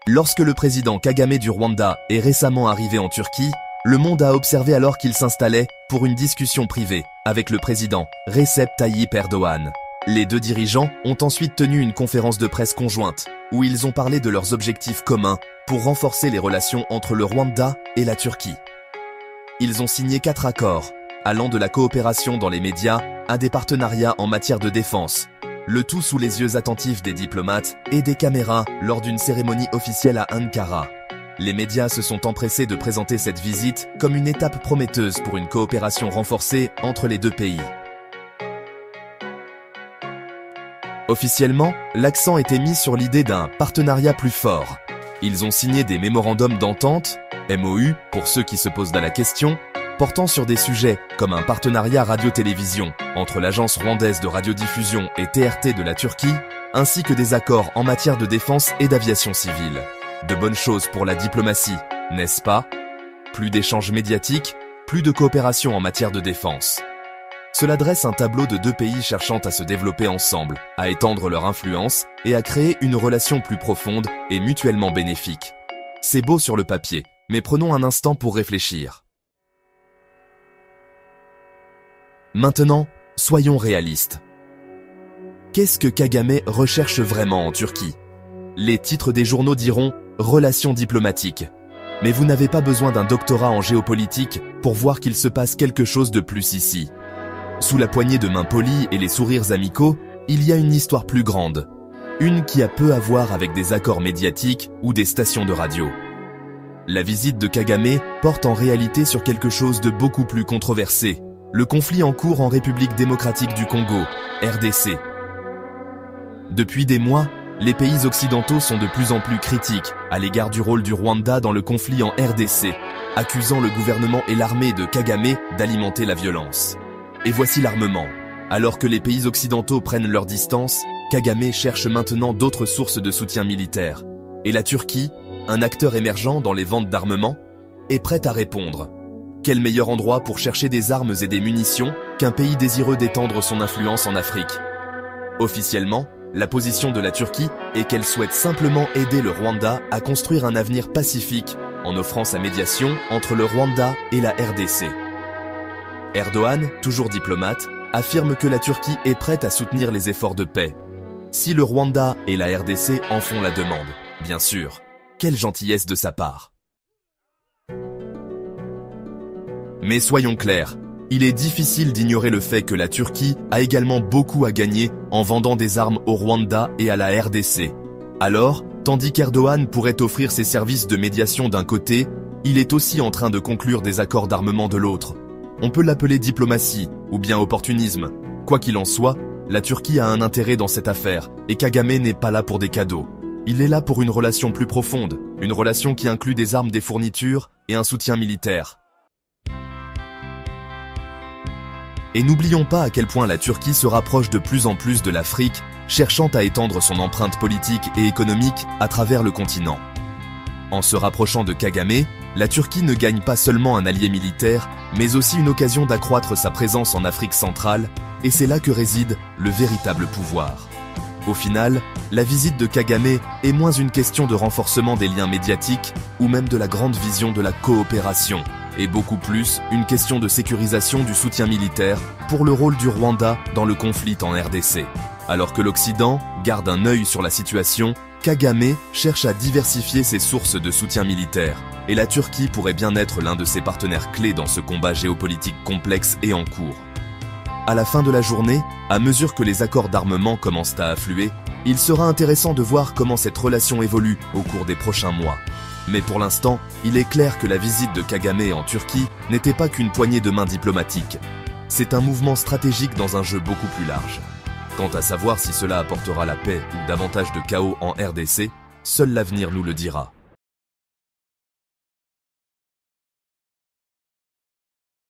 Lorsque le président Kagame du Rwanda est récemment arrivé en Turquie, le monde a observé alors qu'il s'installait pour une discussion privée avec le président Recep Tayyip Erdogan. Les deux dirigeants ont ensuite tenu une conférence de presse conjointe où ils ont parlé de leurs objectifs communs pour renforcer les relations entre le Rwanda et la Turquie. Ils ont signé 4 accords, allant de la coopération dans les médias à des partenariats en matière de défense, le tout sous les yeux attentifs des diplomates et des caméras lors d'une cérémonie officielle à Ankara. Les médias se sont empressés de présenter cette visite comme une étape prometteuse pour une coopération renforcée entre les deux pays. Officiellement, l'accent était mis sur l'idée d'un partenariat plus fort. Ils ont signé des mémorandums d'entente, MOU pour ceux qui se posent la question, portant sur des sujets comme un partenariat radio-télévision entre l'agence rwandaise de radiodiffusion et TRT de la Turquie, ainsi que des accords en matière de défense et d'aviation civile. De bonnes choses pour la diplomatie, n'est-ce pas? Plus d'échanges médiatiques, plus de coopération en matière de défense. Cela dresse un tableau de deux pays cherchant à se développer ensemble, à étendre leur influence et à créer une relation plus profonde et mutuellement bénéfique. C'est beau sur le papier, mais prenons un instant pour réfléchir. Maintenant, soyons réalistes. Qu'est-ce que Kagame recherche vraiment en Turquie? Les titres des journaux diront « Relations diplomatiques ». Mais vous n'avez pas besoin d'un doctorat en géopolitique pour voir qu'il se passe quelque chose de plus ici. Sous la poignée de main polies et les sourires amicaux, il y a une histoire plus grande. Une qui a peu à voir avec des accords médiatiques ou des stations de radio. La visite de Kagame porte en réalité sur quelque chose de beaucoup plus controversé. Le conflit en cours en République démocratique du Congo, RDC. Depuis des mois, les pays occidentaux sont de plus en plus critiques à l'égard du rôle du Rwanda dans le conflit en RDC, accusant le gouvernement et l'armée de Kagame d'alimenter la violence. Et voici l'armement. Alors que les pays occidentaux prennent leur distance, Kagame cherche maintenant d'autres sources de soutien militaire. Et la Turquie, un acteur émergent dans les ventes d'armement, est prête à répondre. Quel meilleur endroit pour chercher des armes et des munitions qu'un pays désireux d'étendre son influence en Afrique? Officiellement, la position de la Turquie est qu'elle souhaite simplement aider le Rwanda à construire un avenir pacifique en offrant sa médiation entre le Rwanda et la RDC. Erdogan, toujours diplomate, affirme que la Turquie est prête à soutenir les efforts de paix. Si le Rwanda et la RDC en font la demande, bien sûr. Quelle gentillesse de sa part. Mais soyons clairs, il est difficile d'ignorer le fait que la Turquie a également beaucoup à gagner en vendant des armes au Rwanda et à la RDC. Alors, tandis qu'Erdogan pourrait offrir ses services de médiation d'un côté, il est aussi en train de conclure des accords d'armement de l'autre. On peut l'appeler diplomatie ou bien opportunisme. Quoi qu'il en soit, la Turquie a un intérêt dans cette affaire et Kagame n'est pas là pour des cadeaux. Il est là pour une relation plus profonde, une relation qui inclut des armes, des fournitures et un soutien militaire. Et n'oublions pas à quel point la Turquie se rapproche de plus en plus de l'Afrique, cherchant à étendre son empreinte politique et économique à travers le continent. En se rapprochant de Kagame, la Turquie ne gagne pas seulement un allié militaire, mais aussi une occasion d'accroître sa présence en Afrique centrale, et c'est là que réside le véritable pouvoir. Au final, la visite de Kagame est moins une question de renforcement des liens médiatiques ou même de la grande vision de la coopération, et beaucoup plus une question de sécurisation du soutien militaire pour le rôle du Rwanda dans le conflit en RDC. Alors que l'Occident garde un œil sur la situation, Kagame cherche à diversifier ses sources de soutien militaire, et la Turquie pourrait bien être l'un de ses partenaires clés dans ce combat géopolitique complexe et en cours. À la fin de la journée, à mesure que les accords d'armement commencent à affluer, il sera intéressant de voir comment cette relation évolue au cours des prochains mois. Mais pour l'instant, il est clair que la visite de Kagame en Turquie n'était pas qu'une poignée de main diplomatique. C'est un mouvement stratégique dans un jeu beaucoup plus large. Quant à savoir si cela apportera la paix ou davantage de chaos en RDC, seul l'avenir nous le dira.